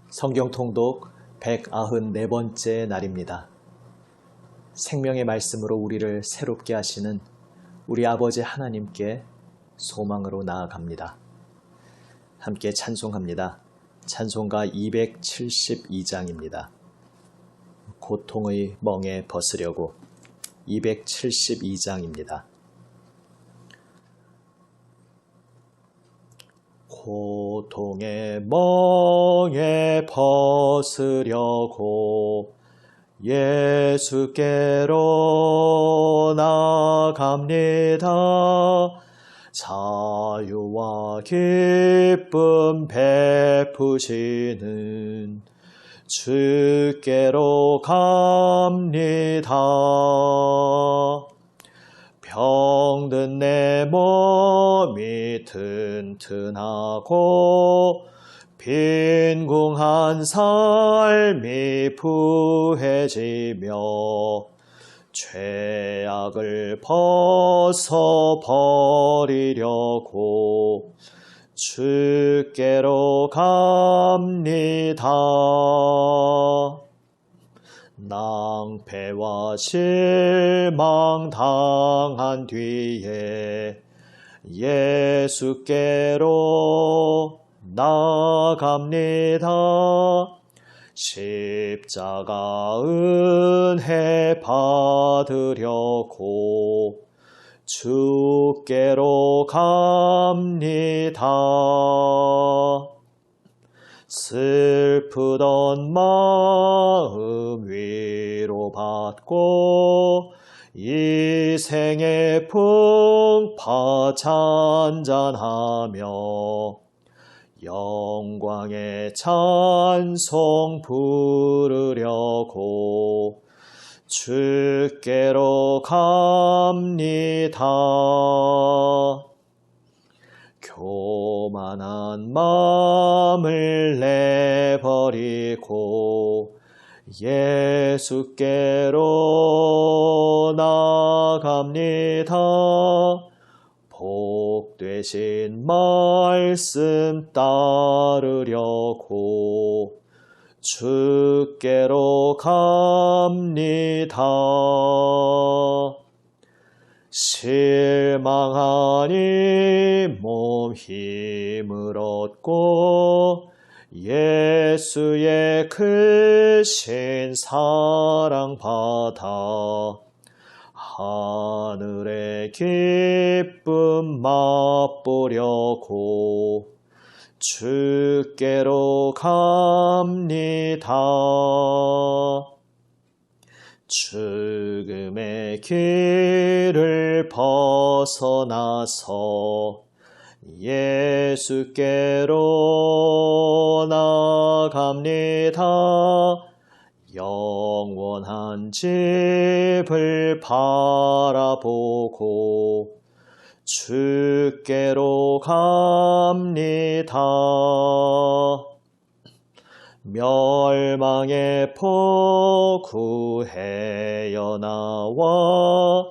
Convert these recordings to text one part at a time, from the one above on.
성경 통독 194번째 날입니다. 생명의 말씀으로 우리를 새롭게 하시는 우리 아버지 하나님께 소망으로 나아갑니다. 함께 찬송합니다. 찬송가 272장입니다. 고통의 멍에 벗으려고 272장입니다. 고통의 멍에 벗으려고 예수께로 나갑니다. 자유와 기쁨 베푸시는 주께로 갑니다. 병든 내 몸이 튼튼하고 빈궁한 삶이 부해지며 죄악을 벗어버리려고 주께로 갑니다. 낭패와 실망 당한 뒤에 예수께로 나갑니다. 십자가 은혜 받으려고 주께로 갑니다. 슬프던 마음 위로받고 이 생의 풍파 잔잔하며 영광의 찬송 부르려고 주께로 갑니다. 교만한 마음을 내버리고 예수께로 나갑니다. 복되신 말씀 따르려고 주께로 갑니다. 실망하니 몸 힘을 얻고 예수의 크신 사랑 받아 하늘의 기쁨 맛보려고 주께로 갑니다. 죽음의 길을 벗어나서 예수께로 나갑니다. 영원한 집을 바라보고 주께로 갑니다. 멸망의 포구해여 나와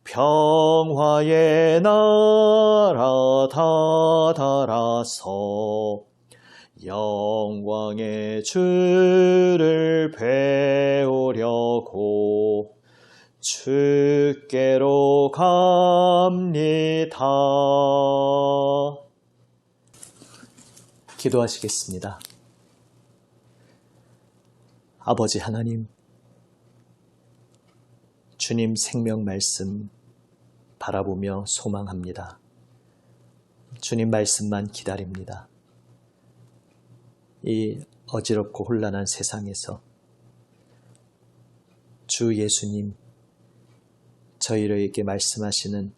평화의 나라 다다라서 영광의 주를 배우려고 주께로 갑니다. 기도하시겠습니다. 아버지 하나님, 주님 생명 말씀 바라보며 소망합니다. 주님 말씀만 기다립니다. 이 어지럽고 혼란한 세상에서 주 예수님, 저희에게 말씀하시는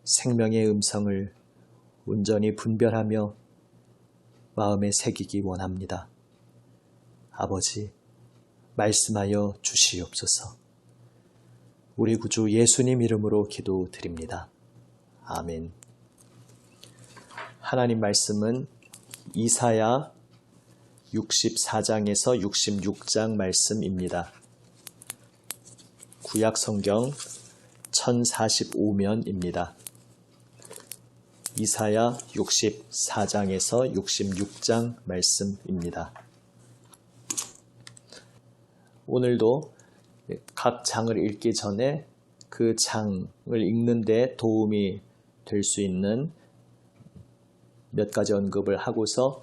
생명의 음성을 온전히 분별하며 마음에 새기기 원합니다. 아버지, 말씀하여 주시옵소서. 우리 구주 예수님 이름으로 기도드립니다. 아멘. 하나님 말씀은 이사야 64장에서 66장 말씀입니다. 구약 성경 1045면입니다. 이사야 64장에서 66장 말씀입니다. 오늘도 각 장을 읽기 전에 그 장을 읽는 데 도움이 될 수 있는 몇 가지 언급을 하고서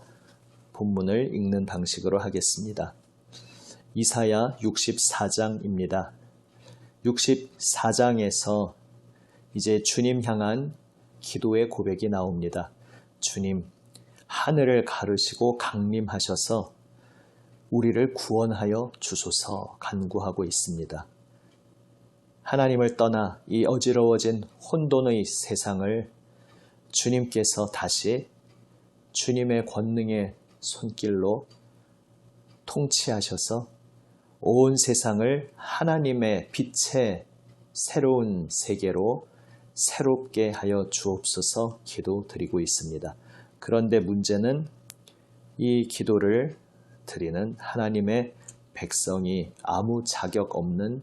본문을 읽는 방식으로 하겠습니다. 이사야 64장입니다. 64장에서 이제 주님 향한 기도의 고백이 나옵니다. 주님, 하늘을 가르시고 강림하셔서 우리를 구원하여 주소서 간구하고 있습니다. 하나님을 떠나 이 어지러워진 혼돈의 세상을 주님께서 다시 주님의 권능의 손길로 통치하셔서 온 세상을 하나님의 빛의 새로운 세계로 새롭게 하여 주옵소서 기도드리고 있습니다. 그런데 문제는 이 기도를 드리는 하나님의 백성이 아무 자격 없는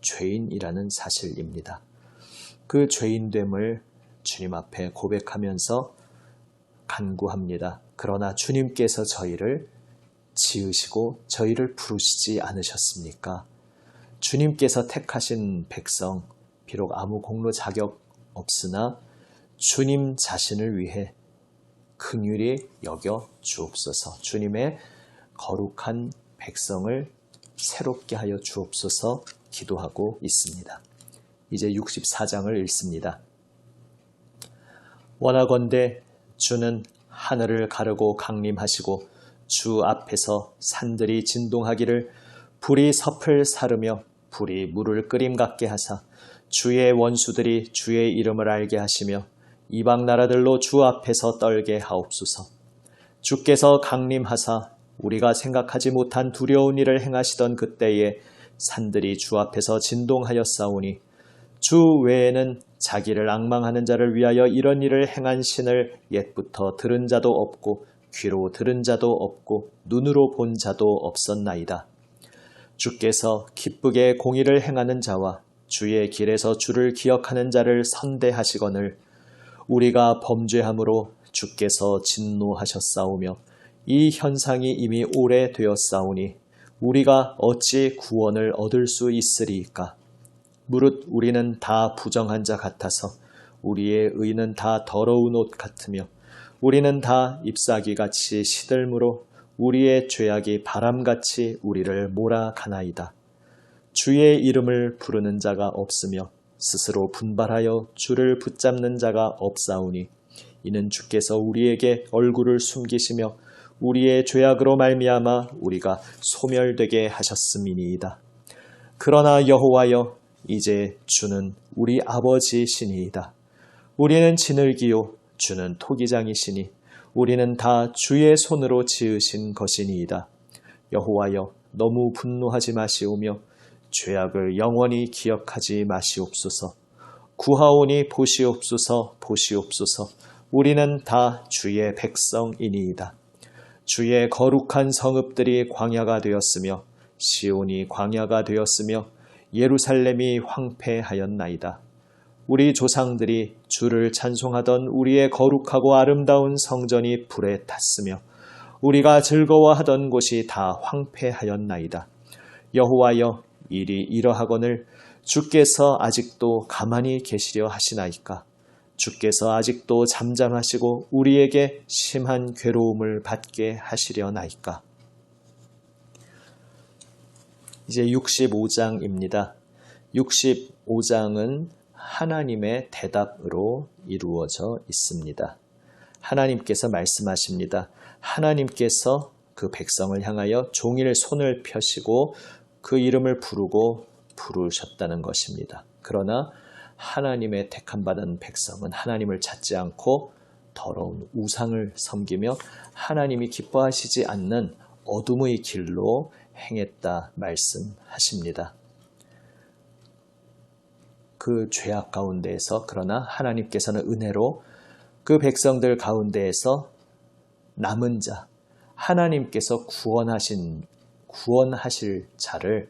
죄인이라는 사실입니다. 그 죄인됨을 주님 앞에 고백하면서 간구합니다. 그러나 주님께서 저희를 지으시고 저희를 부르시지 않으셨습니까? 주님께서 택하신 백성, 비록 아무 공로 자격 없으나 주님 자신을 위해 긍휼히 여겨 주옵소서. 주님의 거룩한 백성을 새롭게 하여 주옵소서 기도하고 있습니다. 이제 64장을 읽습니다. 원하건대 주는 하늘을 가르고 강림하시고 주 앞에서 산들이 진동하기를 불이 섭을 사르며 불이 물을 끓임 같게 하사 주의 원수들이 주의 이름을 알게 하시며 이방 나라들로 주 앞에서 떨게 하옵소서. 주께서 강림하사 우리가 생각하지 못한 두려운 일을 행하시던 그때에 산들이 주 앞에서 진동하였사오니 주 외에는 자기를 앙망하는 자를 위하여 이런 일을 행한 신을 옛부터 들은 자도 없고 귀로 들은 자도 없고 눈으로 본 자도 없었나이다. 주께서 기쁘게 공의를 행하는 자와 주의 길에서 주를 기억하는 자를 선대하시거늘 우리가 범죄함으로 주께서 진노하셨사오며 이 현상이 이미 오래되었사오니 우리가 어찌 구원을 얻을 수 있으리이까? 무릇 우리는 다 부정한 자 같아서 우리의 의는 다 더러운 옷 같으며 우리는 다 잎사귀같이 시들므로 우리의 죄악이 바람같이 우리를 몰아가나이다. 주의 이름을 부르는 자가 없으며 스스로 분발하여 주를 붙잡는 자가 없사오니 이는 주께서 우리에게 얼굴을 숨기시며 우리의 죄악으로 말미암아 우리가 소멸되게 하셨음이니이다. 그러나 여호와여 이제 주는 우리 아버지시니이다. 우리는 지늘기요 주는 토기장이시니 우리는 다 주의 손으로 지으신 것이니이다. 여호와여 너무 분노하지 마시오며 죄악을 영원히 기억하지 마시옵소서. 구하오니 보시옵소서 보시옵소서. 우리는 다 주의 백성이니이다. 주의 거룩한 성읍들이 광야가 되었으며 시온이 광야가 되었으며 예루살렘이 황폐하였나이다. 우리 조상들이 주를 찬송하던 우리의 거룩하고 아름다운 성전이 불에 탔으며 우리가 즐거워하던 곳이 다 황폐하였나이다. 여호와여 일이 이러하거늘 주께서 아직도 가만히 계시려 하시나이까? 주께서 아직도 잠잠하시고 우리에게 심한 괴로움을 받게 하시려나이까? 이제 65장입니다. 65장은 하나님의 대답으로 이루어져 있습니다. 하나님께서 말씀하십니다. 하나님께서 그 백성을 향하여 종일 손을 펴시고 그 이름을 부르셨다는 것입니다. 그러나 하나님의 택함받은 백성은 하나님을 찾지 않고 더러운 우상을 섬기며 하나님이 기뻐하시지 않는 어둠의 길로 행했다 말씀하십니다. 그 죄악 가운데에서 그러나 하나님께서는 은혜로 그 백성들 가운데에서 남은 자, 하나님께서 구원하실 자를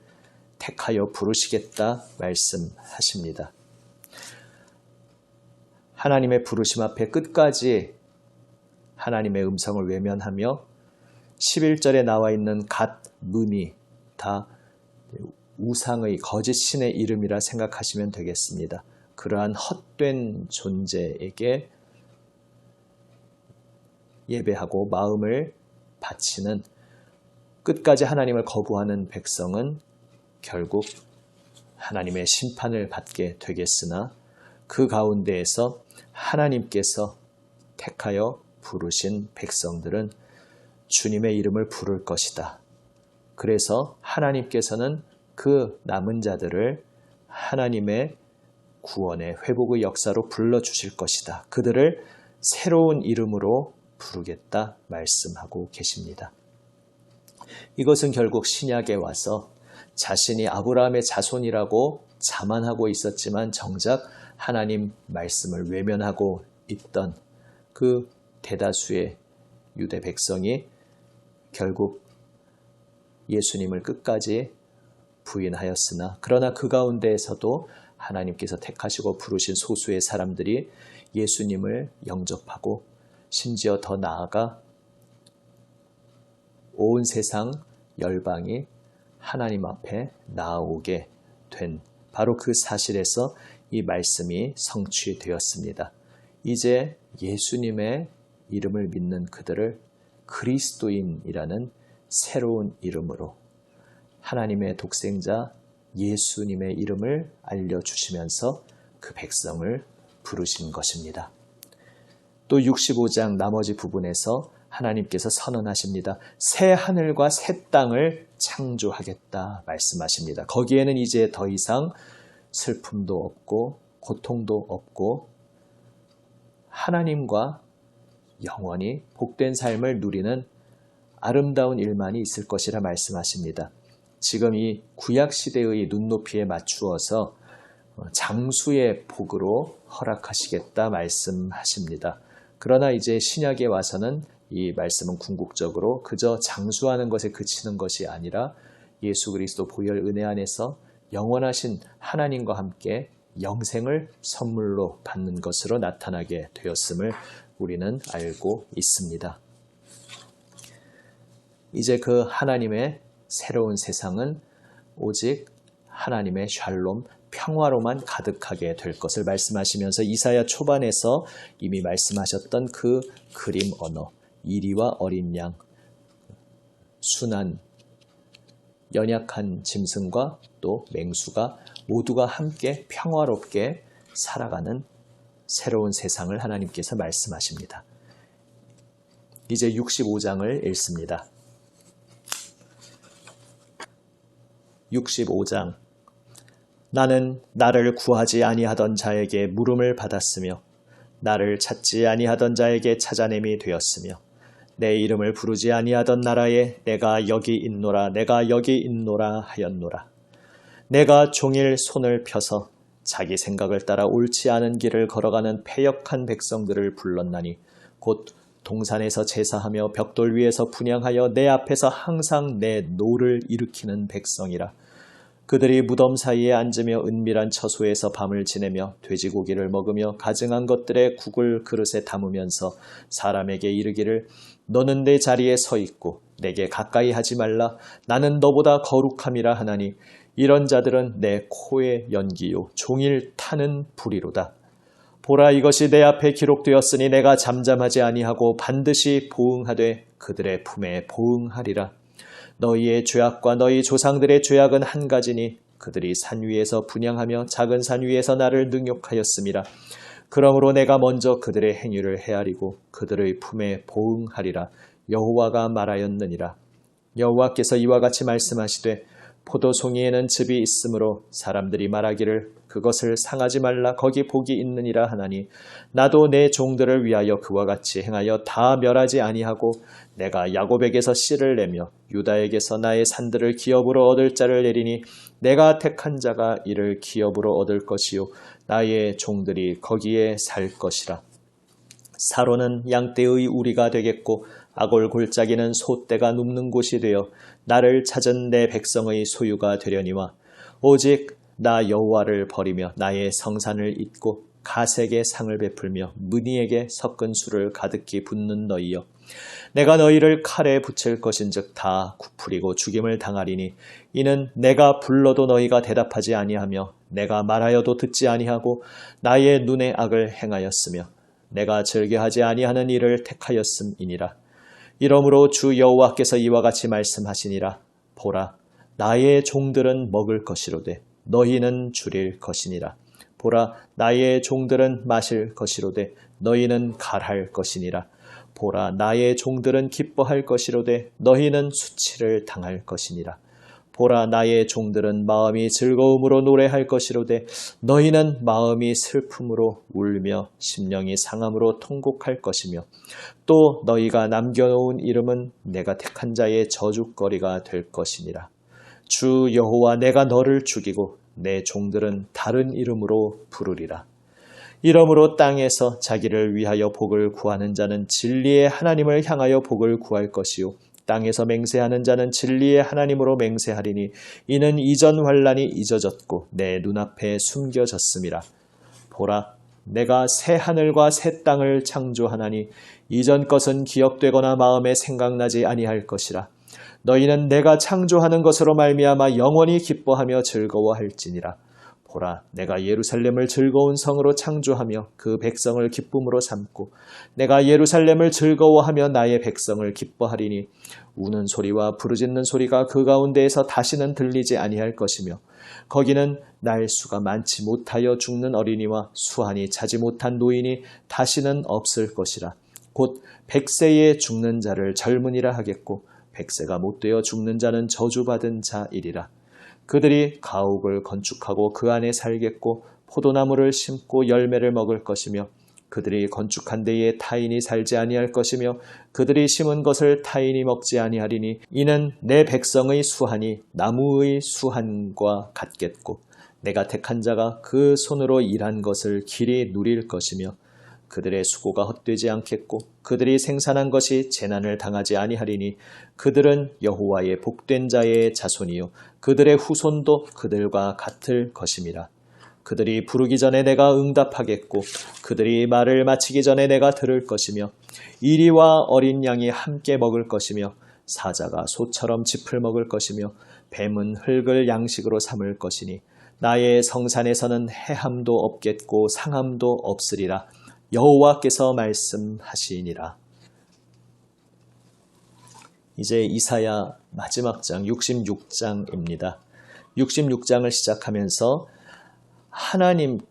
택하여 부르시겠다 말씀하십니다. 하나님의 부르심 앞에 끝까지 하나님의 음성을 외면하며 11절에 나와 있는 갓, 문이 다 우상의 거짓 신의 이름이라 생각하시면 되겠습니다. 그러한 헛된 존재에게 예배하고 마음을 바치는 끝까지 하나님을 거부하는 백성은 결국 하나님의 심판을 받게 되겠으나 그 가운데에서 하나님께서 택하여 부르신 백성들은 주님의 이름을 부를 것이다. 그래서 하나님께서는 그 남은 자들을 하나님의 구원의 회복의 역사로 불러주실 것이다. 그들을 새로운 이름으로 부르겠다 말씀하고 계십니다. 이것은 결국 신약에 와서 자신이 아브라함의 자손이라고 자만하고 있었지만 정작 하나님 말씀을 외면하고 있던 그 대다수의 유대 백성이 결국 예수님을 끝까지 부인하였으나 그러나 그 가운데에서도 하나님께서 택하시고 부르신 소수의 사람들이 예수님을 영접하고 심지어 더 나아가 온 세상 열방이 하나님 앞에 나아오게 된 바로 그 사실에서 이 말씀이 성취되었습니다. 이제 예수님의 이름을 믿는 그들을 그리스도인이라는 새로운 이름으로 하나님의 독생자 예수님의 이름을 알려주시면서 그 백성을 부르신 것입니다. 또 65장 나머지 부분에서 하나님께서 선언하십니다. 새 하늘과 새 땅을 창조하겠다 말씀하십니다. 거기에는 이제 더 이상 슬픔도 없고 고통도 없고 하나님과 영원히 복된 삶을 누리는 아름다운 일만이 있을 것이라 말씀하십니다. 지금 이 구약시대의 눈높이에 맞추어서 장수의 복으로 허락하시겠다 말씀하십니다. 그러나 이제 신약에 와서는 이 말씀은 궁극적으로 그저 장수하는 것에 그치는 것이 아니라 예수 그리스도 보혈 은혜 안에서 영원하신 하나님과 함께 영생을 선물로 받는 것으로 나타나게 되었음을 우리는 알고 있습니다. 이제 그 하나님의 새로운 세상은 오직 하나님의 샬롬, 평화로만 가득하게 될 것을 말씀하시면서 이사야 초반에서 이미 말씀하셨던 그 그림 언어, 이리와 어린 양, 순한 연약한 짐승과 또 맹수가 모두가 함께 평화롭게 살아가는 새로운 세상을 하나님께서 말씀하십니다. 이제 65장을 읽습니다. 65장 나는 나를 구하지 아니하던 자에게 물음을 받았으며 나를 찾지 아니하던 자에게 찾아냄이 되었으며 내 이름을 부르지 아니하던 나라에 내가 여기 있노라 내가 여기 있노라 하였노라. 내가 종일 손을 펴서 자기 생각을 따라 옳지 않은 길을 걸어가는 패역한 백성들을 불렀나니 곧 동산에서 제사하며 벽돌 위에서 분향하여 내 앞에서 항상 내 노를 일으키는 백성이라. 그들이 무덤 사이에 앉으며 은밀한 처소에서 밤을 지내며 돼지고기를 먹으며 가증한 것들의 국을 그릇에 담으면서 사람에게 이르기를 너는 내 자리에 서 있고 내게 가까이 하지 말라. 나는 너보다 거룩함이라 하나니 이런 자들은 내 코의 연기요 종일 타는 불이로다. 보라 이것이 내 앞에 기록되었으니 내가 잠잠하지 아니하고 반드시 보응하되 그들의 품에 보응하리라. 너희의 죄악과 너희 조상들의 죄악은 한 가지니 그들이 산 위에서 분향하며 작은 산 위에서 나를 능욕하였음이라. 그러므로 내가 먼저 그들의 행위를 헤아리고 그들의 품에 보응하리라. 여호와가 말하였느니라. 여호와께서 이와 같이 말씀하시되 포도송이에는 즙이 있으므로 사람들이 말하기를 그것을 상하지 말라 거기 복이 있느니라 하나니 나도 내 종들을 위하여 그와 같이 행하여 다 멸하지 아니하고 내가 야곱에게서 씨를 내며 유다에게서 나의 산들을 기업으로 얻을 자를 내리니 내가 택한 자가 이를 기업으로 얻을 것이요 나의 종들이 거기에 살 것이라. 사로는 양떼의 우리가 되겠고 아골 골짜기는 소떼가 눕는 곳이 되어 나를 찾은 내 백성의 소유가 되려니와 오직 나 여호와를 버리며 나의 성산을 잊고 가색에 상을 베풀며 무니에게 섞은 술을 가득히 붓는 너희여. 내가 너희를 칼에 붙일 것인즉 다 굽으리고 죽임을 당하리니 이는 내가 불러도 너희가 대답하지 아니하며 내가 말하여도 듣지 아니하고 나의 눈에 악을 행하였으며 내가 즐겨하지 아니하는 일을 택하였음이니라. 이러므로 주 여호와께서 이와 같이 말씀하시니라. 보라, 나의 종들은 먹을 것이로되 너희는 줄일 것이니라. 보라, 나의 종들은 마실 것이로되 너희는 갈할 것이니라. 보라, 나의 종들은 기뻐할 것이로되 너희는 수치를 당할 것이니라. 보라, 나의 종들은 마음이 즐거움으로 노래할 것이로되 너희는 마음이 슬픔으로 울며 심령이 상함으로 통곡할 것이며 또 너희가 남겨놓은 이름은 내가 택한 자의 저주거리가 될 것이니라. 주 여호와, 내가 너를 죽이고 내 종들은 다른 이름으로 부르리라. 이러므로 땅에서 자기를 위하여 복을 구하는 자는 진리의 하나님을 향하여 복을 구할 것이요 땅에서 맹세하는 자는 진리의 하나님으로 맹세하리니 이는 이전 환난이 잊어졌고 내 눈앞에 숨겨졌음이라. 보라, 내가 새 하늘과 새 땅을 창조하나니 이전 것은 기억되거나 마음에 생각나지 아니할 것이라. 너희는 내가 창조하는 것으로 말미암아 영원히 기뻐하며 즐거워할지니라. 보라, 내가 예루살렘을 즐거운 성으로 창조하며 그 백성을 기쁨으로 삼고 내가 예루살렘을 즐거워하며 나의 백성을 기뻐하리니 우는 소리와 부르짖는 소리가 그 가운데에서 다시는 들리지 아니할 것이며 거기는 날수가 많지 못하여 죽는 어린이와 수한이 차지 못한 노인이 다시는 없을 것이라. 곧 100세에 죽는 자를 젊은이라 하겠고 100세가 못되어 죽는 자는 저주받은 자이리라. 그들이 가옥을 건축하고 그 안에 살겠고 포도나무를 심고 열매를 먹을 것이며 그들이 건축한 데에 타인이 살지 아니할 것이며 그들이 심은 것을 타인이 먹지 아니하리니 이는 내 백성의 수한이 나무의 수한과 같겠고 내가 택한 자가 그 손으로 일한 것을 길이 누릴 것이며 그들의 수고가 헛되지 않겠고 그들이 생산한 것이 재난을 당하지 아니하리니 그들은 여호와의 복된 자의 자손이요 그들의 후손도 그들과 같을 것임이라. 그들이 부르기 전에 내가 응답하겠고 그들이 말을 마치기 전에 내가 들을 것이며 이리와 어린 양이 함께 먹을 것이며 사자가 소처럼 짚을 먹을 것이며 뱀은 흙을 양식으로 삼을 것이니 나의 성산에서는 해함도 없겠고 상함도 없으리라. 여호와께서 말씀하시니라. 이제 이사야 마지막 장 66장입니다. 66장을 시작하면서 하나님의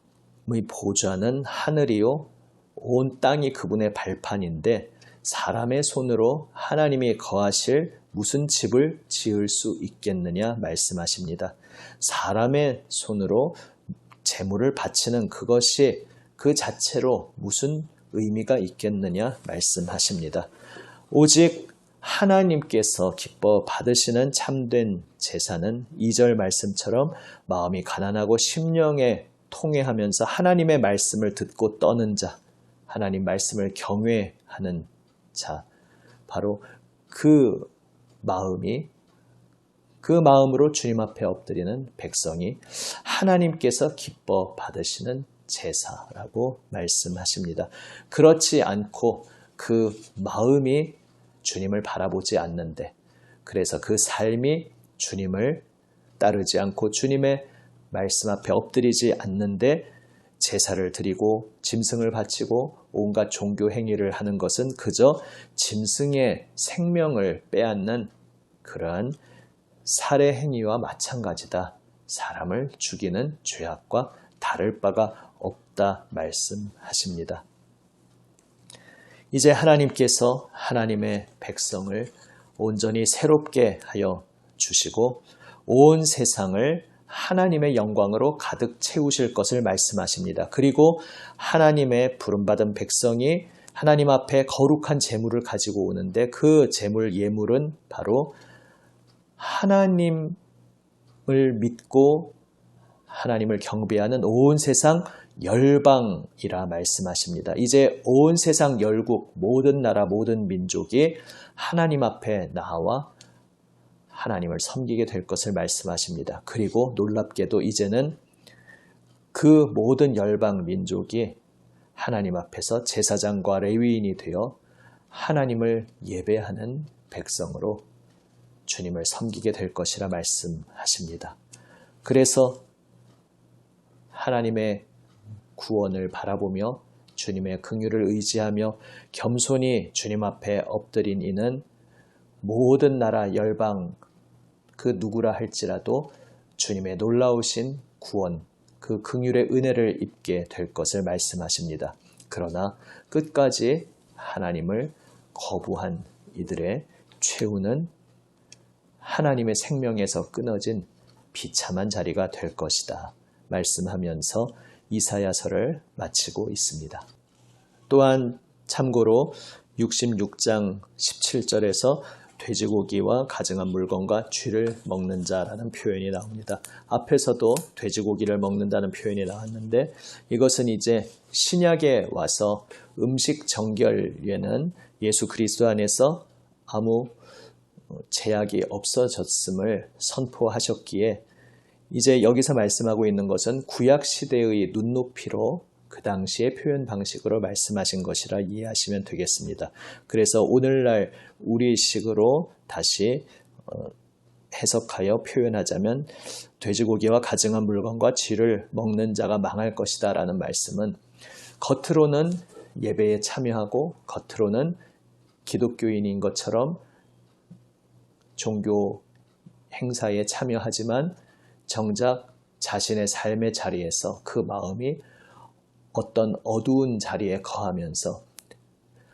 보좌는 하늘이요 온 땅이 그분의 발판인데 사람의 손으로 하나님이 거하실 무슨 집을 지을 수 있겠느냐 말씀하십니다. 사람의 손으로 재물을 바치는 그것이 그 자체로 무슨 의미가 있겠느냐 말씀하십니다. 오직 하나님께서 기뻐 받으시는 참된 제사는 2절 말씀처럼 마음이 가난하고 심령에 통회하면서 하나님의 말씀을 듣고 떠는 자, 하나님 말씀을 경외하는 자, 바로 그 마음으로 주님 앞에 엎드리는 백성이 하나님께서 기뻐 받으시는 제사라고 말씀하십니다. 그렇지 않고 그 마음이 주님을 바라보지 않는데 그래서 그 삶이 주님을 따르지 않고 주님의 말씀 앞에 엎드리지 않는데 제사를 드리고 짐승을 바치고 온갖 종교 행위를 하는 것은 그저 짐승의 생명을 빼앗는 그러한 살해 행위와 마찬가지다. 사람을 죽이는 죄악과 다를 바가 없다 말씀하십니다. 이제 하나님께서 하나님의 백성을 온전히 새롭게 하여 주시고 온 세상을 하나님의 영광으로 가득 채우실 것을 말씀하십니다. 그리고 하나님의 부름받은 백성이 하나님 앞에 거룩한 제물을 가지고 오는데 그 제물 예물은 바로 하나님을 믿고 하나님을 경배하는 온 세상 열방이라 말씀하십니다. 이제 온 세상 열국, 모든 나라, 모든 민족이 하나님 앞에 나와 하나님을 섬기게 될 것을 말씀하십니다. 그리고 놀랍게도 이제는 그 모든 열방 민족이 하나님 앞에서 제사장과 레위인이 되어 하나님을 예배하는 백성으로 주님을 섬기게 될 것이라 말씀하십니다. 그래서 하나님의 구원을 바라보며 주님의 긍휼을 의지하며 겸손히 주님 앞에 엎드린 이는 모든 나라 열방 그 누구라 할지라도 주님의 놀라우신 구원, 그 긍휼의 은혜를 입게 될 것을 말씀하십니다. 그러나 끝까지 하나님을 거부한 이들의 최후는 하나님의 생명에서 끊어진 비참한 자리가 될 것이다 말씀하면서 이사야서를 마치고 있습니다. 또한 참고로 66장 17절에서 돼지고기와 가증한 물건과 쥐를 먹는 자라는 표현이 나옵니다. 앞에서도 돼지고기를 먹는다는 표현이 나왔는데 이것은 이제 신약에 와서 음식 정결에는 예수 그리스도 안에서 아무 제약이 없어졌음을 선포하셨기에 이제 여기서 말씀하고 있는 것은 구약 시대의 눈높이로 그 당시의 표현 방식으로 말씀하신 것이라 이해하시면 되겠습니다. 그래서 오늘날 우리식으로 다시 해석하여 표현하자면 돼지고기와 가증한 물건과 쥐를 먹는 자가 망할 것이다 라는 말씀은 겉으로는 예배에 참여하고 겉으로는 기독교인인 것처럼 종교 행사에 참여하지만 정작 자신의 삶의 자리에서 그 마음이 어떤 어두운 자리에 거하면서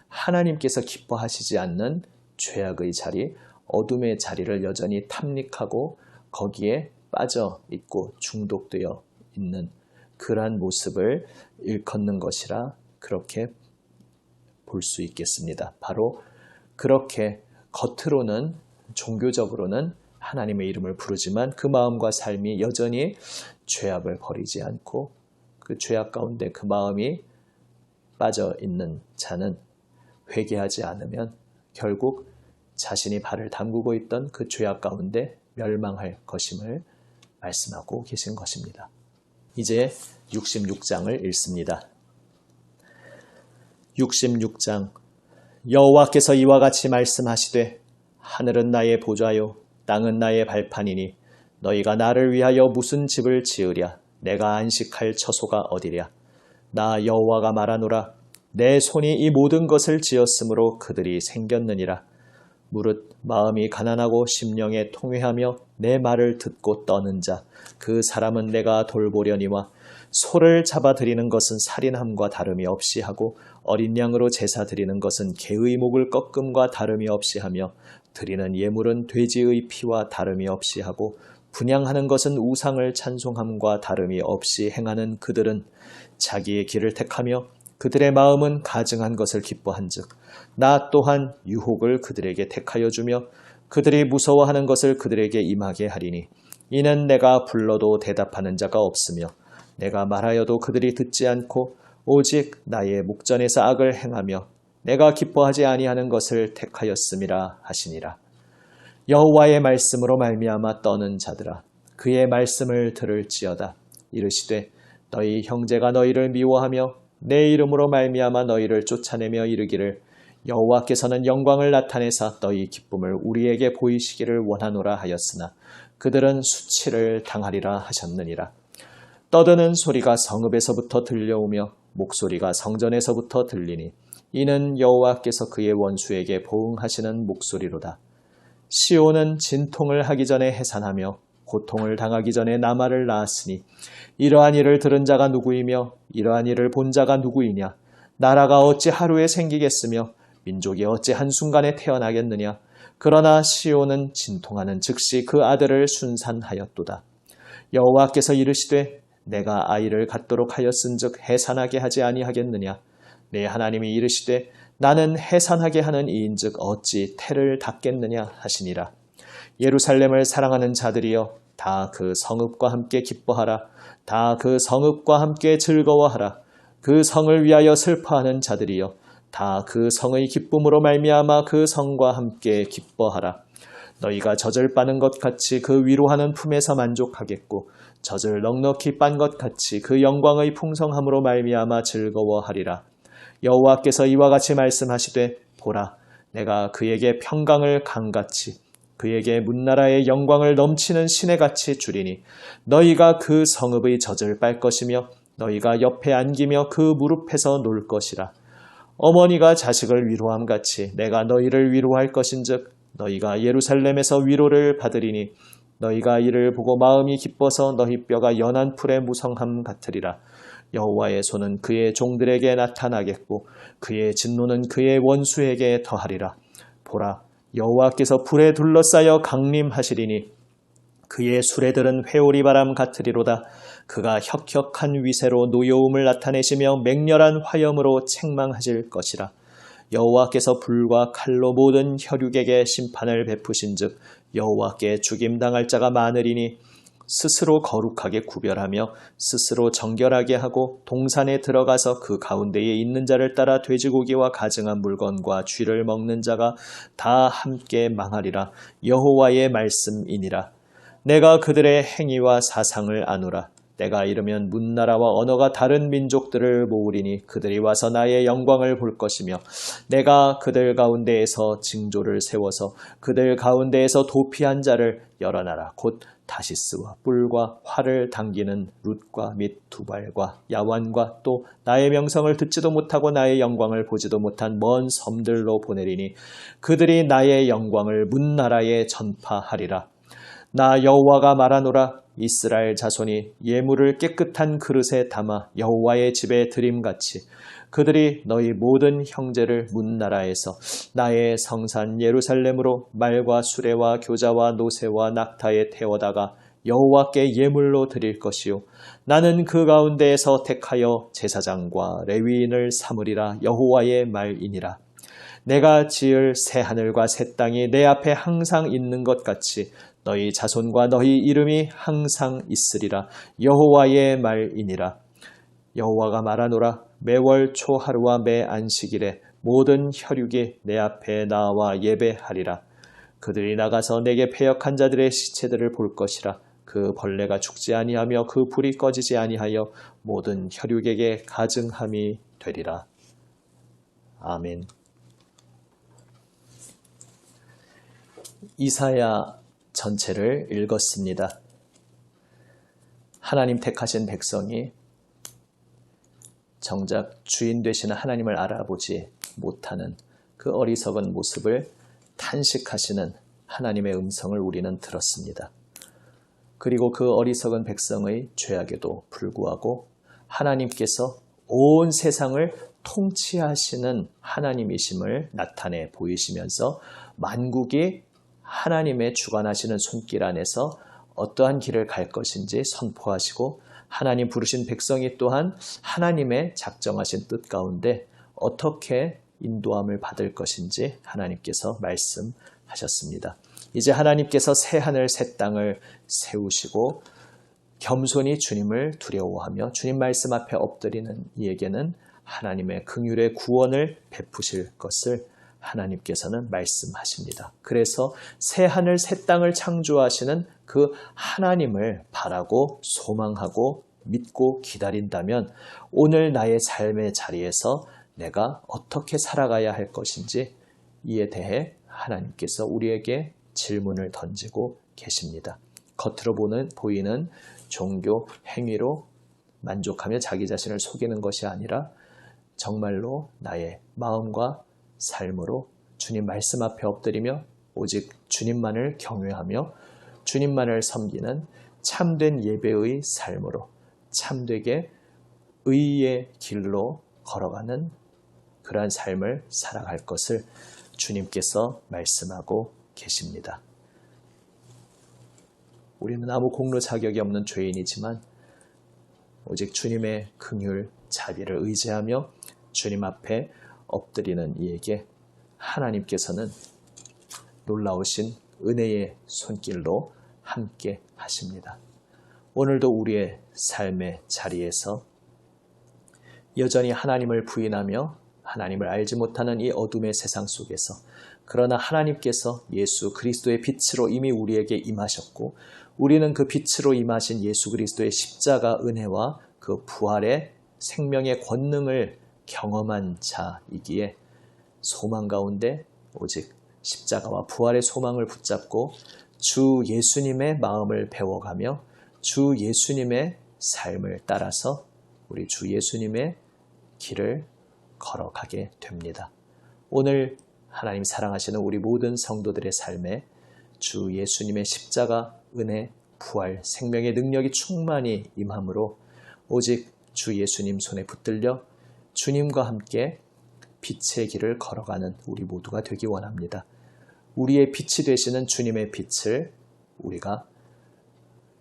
하나님께서 기뻐하시지 않는 죄악의 자리, 어둠의 자리를 여전히 탐닉하고 거기에 빠져 있고 중독되어 있는 그러한 모습을 일컫는 것이라 그렇게 볼 수 있겠습니다. 바로 그렇게 겉으로는 종교적으로는 하나님의 이름을 부르지만 그 마음과 삶이 여전히 죄악을 버리지 않고 그 죄악 가운데 그 마음이 빠져 있는 자는 회개하지 않으면 결국 자신이 발을 담그고 있던 그 죄악 가운데 멸망할 것임을 말씀하고 계신 것입니다. 이제 66장을 읽습니다. 66장 여호와께서 이와 같이 말씀하시되 하늘은 나의 보좌요 땅은 나의 발판이니 너희가 나를 위하여 무슨 집을 지으랴 내가 안식할 처소가 어디랴 나 여호와가 말하노라 내 손이 이 모든 것을 지었으므로 그들이 생겼느니라 무릇 마음이 가난하고 심령에 통회하며 내 말을 듣고 떠는 자 그 사람은 내가 돌보려니와 소를 잡아 드리는 것은 살인함과 다름이 없이 하고 어린 양으로 제사 드리는 것은 개의 목을 꺾음과 다름이 없이 하며 드리는 예물은 돼지의 피와 다름이 없이 하고 분향하는 것은 우상을 찬송함과 다름이 없이 행하는 그들은 자기의 길을 택하며 그들의 마음은 가증한 것을 기뻐한즉 나 또한 유혹을 그들에게 택하여 주며 그들이 무서워하는 것을 그들에게 임하게 하리니 이는 내가 불러도 대답하는 자가 없으며 내가 말하여도 그들이 듣지 않고 오직 나의 목전에서 악을 행하며 내가 기뻐하지 아니하는 것을 택하였음이라 하시니라. 여호와의 말씀으로 말미암아 떠는 자들아 그의 말씀을 들을지어다. 이르시되 너희 형제가 너희를 미워하며 내 이름으로 말미암아 너희를 쫓아내며 이르기를 여호와께서는 영광을 나타내사 너희 기쁨을 우리에게 보이시기를 원하노라 하였으나 그들은 수치를 당하리라 하셨느니라. 떠드는 소리가 성읍에서부터 들려오며 목소리가 성전에서부터 들리니 이는 여호와께서 그의 원수에게 보응하시는 목소리로다. 시온은 진통을 하기 전에 해산하며 고통을 당하기 전에 나말을 낳았으니 이러한 일을 들은 자가 누구이며 이러한 일을 본 자가 누구이냐. 나라가 어찌 하루에 생기겠으며 민족이 어찌 한순간에 태어나겠느냐. 그러나 시온은 진통하는 즉시 그 아들을 순산하였도다. 여호와께서 이르시되 내가 아이를 갖도록 하였은즉 해산하게 하지 아니하겠느냐. 내 하나님이 이르시되 나는 해산하게 하는 이인즉 어찌 태를 닫겠느냐 하시니라. 예루살렘을 사랑하는 자들이여 다 그 성읍과 함께 기뻐하라. 다 그 성읍과 함께 즐거워하라. 그 성을 위하여 슬퍼하는 자들이여 다 그 성의 기쁨으로 말미암아 그 성과 함께 기뻐하라. 너희가 젖을 빠는 것 같이 그 위로하는 품에서 만족하겠고 젖을 넉넉히 빤 것 같이 그 영광의 풍성함으로 말미암아 즐거워하리라. 여호와께서 이와 같이 말씀하시되 보라 내가 그에게 평강을 강같이 그에게 문나라의 영광을 넘치는 시내같이 주리니 너희가 그 성읍의 젖을 빨 것이며 너희가 옆에 안기며 그 무릎에서 놀 것이라. 어머니가 자식을 위로함같이 내가 너희를 위로할 것인즉 너희가 예루살렘에서 위로를 받으리니 너희가 이를 보고 마음이 기뻐서 너희 뼈가 연한 풀의 무성함 같으리라. 여호와의 손은 그의 종들에게 나타나겠고 그의 진노는 그의 원수에게 더하리라. 보라 여호와께서 불에 둘러싸여 강림하시리니 그의 수레들은 회오리 바람 같으리로다. 그가 혁혁한 위세로 노여움을 나타내시며 맹렬한 화염으로 책망하실 것이라. 여호와께서 불과 칼로 모든 혈육에게 심판을 베푸신즉 여호와께 죽임당할 자가 많으리니 스스로 거룩하게 구별하며 스스로 정결하게 하고 동산에 들어가서 그 가운데에 있는 자를 따라 돼지고기와 가증한 물건과 쥐를 먹는 자가 다 함께 망하리라. 여호와의 말씀이니라. 내가 그들의 행위와 사상을 아노라. 내가 이르면 문나라와 언어가 다른 민족들을 모으리니 그들이 와서 나의 영광을 볼 것이며 내가 그들 가운데에서 징조를 세워서 그들 가운데에서 도피한 자를 여러 나라 곧 다시스와 뿔과 활을 당기는 룻과 및 두발과 야완과 또 나의 명성을 듣지도 못하고 나의 영광을 보지도 못한 먼 섬들로 보내리니 그들이 나의 영광을 문나라에 전파하리라. 나 여호와가 말하노라. 이스라엘 자손이 예물을 깨끗한 그릇에 담아 여호와의 집에 드림같이 그들이 너희 모든 형제를 문나라에서 나의 성산 예루살렘으로 말과 수레와 교자와 노새와 낙타에 태워다가 여호와께 예물로 드릴 것이요 나는 그 가운데에서 택하여 제사장과 레위인을 삼으리라. 여호와의 말이니라. 내가 지을 새 하늘과 새 땅이 내 앞에 항상 있는 것 같이 너희 자손과 너희 이름이 항상 있으리라. 여호와의 말이니라. 여호와가 말하노라. 매월 초하루와 매 안식일에 모든 혈육이 내 앞에 나와 예배하리라. 그들이 나가서 내게 패역한 자들의 시체들을 볼 것이라. 그 벌레가 죽지 아니하며 그 불이 꺼지지 아니하여 모든 혈육에게 가증함이 되리라. 아멘. 이사야 전체를 읽었습니다. 하나님 택하신 백성이 정작 주인 되시는 하나님을 알아보지 못하는 그 어리석은 모습을 탄식하시는 하나님의 음성을 우리는 들었습니다. 그리고 그 어리석은 백성의 죄악에도 불구하고 하나님께서 온 세상을 통치하시는 하나님이심을 나타내 보이시면서 만국이 하나님의 주관하시는 손길 안에서 어떠한 길을 갈 것인지 선포하시고 하나님 부르신 백성이 또한 하나님의 작정하신 뜻 가운데 어떻게 인도함을 받을 것인지 하나님께서 말씀하셨습니다. 이제 하나님께서 새 하늘 새 땅을 세우시고 겸손히 주님을 두려워하며 주님 말씀 앞에 엎드리는 이에게는 하나님의 긍휼의 구원을 베푸실 것을 하나님께서는 말씀하십니다. 그래서 새 하늘 새 땅을 창조하시는 그 하나님을 바라고 소망하고 믿고 기다린다면 오늘 나의 삶의 자리에서 내가 어떻게 살아가야 할 것인지 이에 대해 하나님께서 우리에게 질문을 던지고 계십니다. 겉으로 보이는 종교 행위로 만족하며 자기 자신을 속이는 것이 아니라 정말로 나의 마음과 삶으로 주님 말씀 앞에 엎드리며 오직 주님만을 경외하며 주님만을 섬기는 참된 예배의 삶으로 참되게 의의 길로 걸어가는 그러한 삶을 살아갈 것을 주님께서 말씀하고 계십니다. 우리는 아무 공로 자격이 없는 죄인이지만 오직 주님의 긍휼, 자비를 의지하며 주님 앞에 엎드리는 이에게 하나님께서는 놀라우신 은혜의 손길로 함께 하십니다. 오늘도 우리의 삶의 자리에서 여전히 하나님을 부인하며 하나님을 알지 못하는 이 어둠의 세상 속에서 그러나 하나님께서 예수 그리스도의 빛으로 이미 우리에게 임하셨고 우리는 그 빛으로 임하신 예수 그리스도의 십자가 은혜와 그 부활의 생명의 권능을 경험한 자이기에 소망 가운데 오직 십자가와 부활의 소망을 붙잡고 주 예수님의 마음을 배워가며 주 예수님의 삶을 따라서 우리 주 예수님의 길을 걸어가게 됩니다. 오늘 하나님 사랑하시는 우리 모든 성도들의 삶에 주 예수님의 십자가, 은혜, 부활, 생명의 능력이 충만히 임함으로 오직 주 예수님 손에 붙들려 주님과 함께 빛의 길을 걸어가는 우리 모두가 되기 원합니다. 우리의 빛이 되시는 주님의 빛을 우리가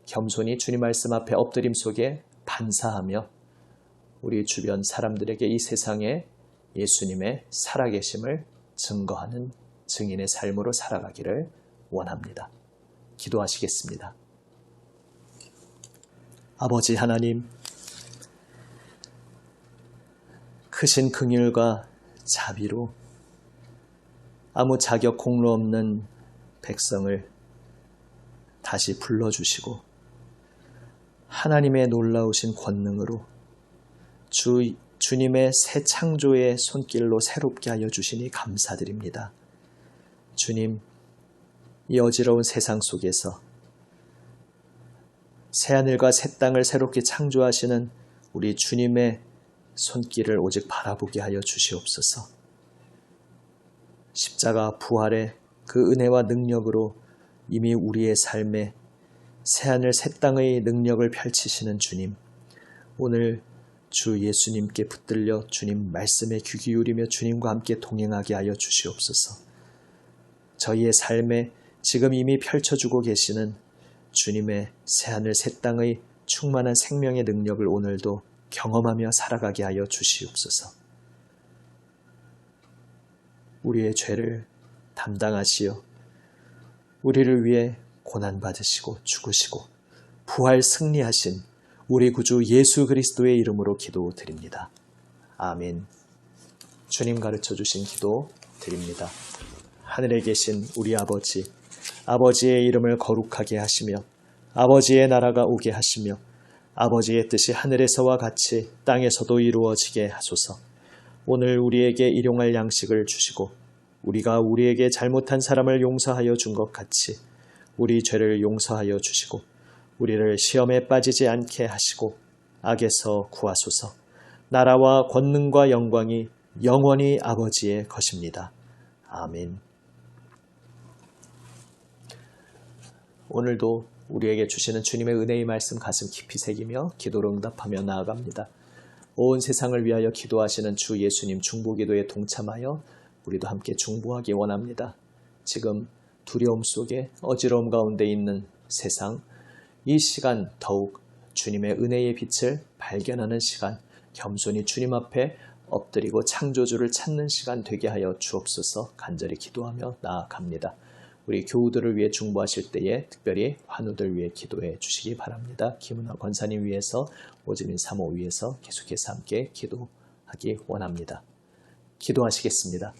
겸손히 주님 말씀 앞에 엎드림 속에 반사하며 우리 주변 사람들에게 이 세상에 예수님의 살아계심을 증거하는 증인의 삶으로 살아가기를 원합니다. 기도하시겠습니다. 아버지 하나님, 크신 긍휼과 자비로 아무 자격 공로 없는 백성을 다시 불러주시고 하나님의 놀라우신 권능으로 주님의 새 창조의 손길로 새롭게 하여 주시니 감사드립니다. 주님, 이 어지러운 세상 속에서 새하늘과 새 땅을 새롭게 창조하시는 우리 주님의 손길을 오직 바라보게 하여 주시옵소서. 십자가 부활의 그 은혜와 능력으로 이미 우리의 삶에 새하늘 새 땅의 능력을 펼치시는 주님, 오늘 주 예수님께 붙들려 주님 말씀에 귀 기울이며 주님과 함께 동행하게 하여 주시옵소서. 저희의 삶에 지금 이미 펼쳐주고 계시는 주님의 새하늘 새 땅의 충만한 생명의 능력을 오늘도 경험하며 살아가게 하여 주시옵소서. 우리의 죄를 담당하시어 우리를 위해 고난받으시고 죽으시고 부활 승리하신 우리 구주 예수 그리스도의 이름으로 기도드립니다. 아멘. 주님 가르쳐 주신 기도 드립니다. 하늘에 계신 우리 아버지, 아버지의 이름을 거룩하게 하시며 아버지의 나라가 오게 하시며 아버지의 뜻이 하늘에서와 같이 땅에서도 이루어지게 하소서. 오늘 우리에게 일용할 양식을 주시고 우리가 우리에게 잘못한 사람을 용서하여 준 것 같이 우리 죄를 용서하여 주시고 우리를 시험에 빠지지 않게 하시고 악에서 구하소서. 나라와 권능과 영광이 영원히 아버지의 것입니다. 아멘. 오늘도 우리에게 주시는 주님의 은혜의 말씀 가슴 깊이 새기며 기도로 응답하며 나아갑니다. 온 세상을 위하여 기도하시는 주 예수님 중보기도에 동참하여 우리도 함께 중보하기 원합니다. 지금 두려움 속에 어지러움 가운데 있는 세상, 이 시간 더욱 주님의 은혜의 빛을 발견하는 시간, 겸손히 주님 앞에 엎드리고 창조주를 찾는 시간 되게 하여 주옵소서. 간절히 기도하며 나아갑니다. 우리 교우들을 위해 중보하실 때에 특별히 환우들 위해 기도해 주시기 바랍니다. 김은화 권사님 위해서, 오지민 사모 위해서 계속해서 함께 기도하기 원합니다. 기도하시겠습니다.